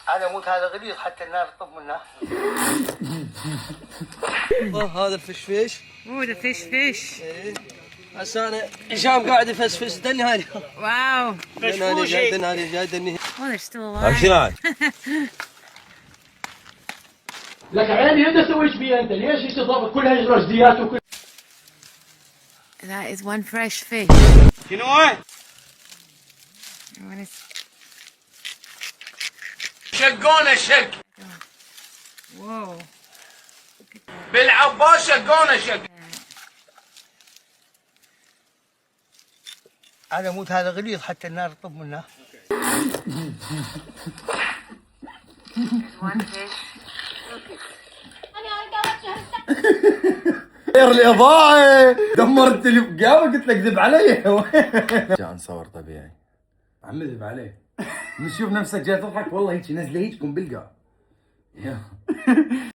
على مود هذا غليظ حتى النار تطب منه. هذا الفشفش. اوه ده فيش. ايه عشان هشام قاعد يفشفش دني هاني. واو. دني جاي دني. Oh, they're still alive. لك عيني انت سويت بيها انت ليش انت ضابط كلها رصديات وكل That is one fresh fish. شنو هو؟ شقونه شق Whoa. بالعباس شقونه شق. على مود هذا غليظ حتى النار تطب منه. One fish. غير الاضاءة دمرت القهوة قلت لك ذب علي. جاء نصور طبيعي عم ذب عليه نشوف نفسك جاي تضحك والله هيك نزله هيك قنبلقة.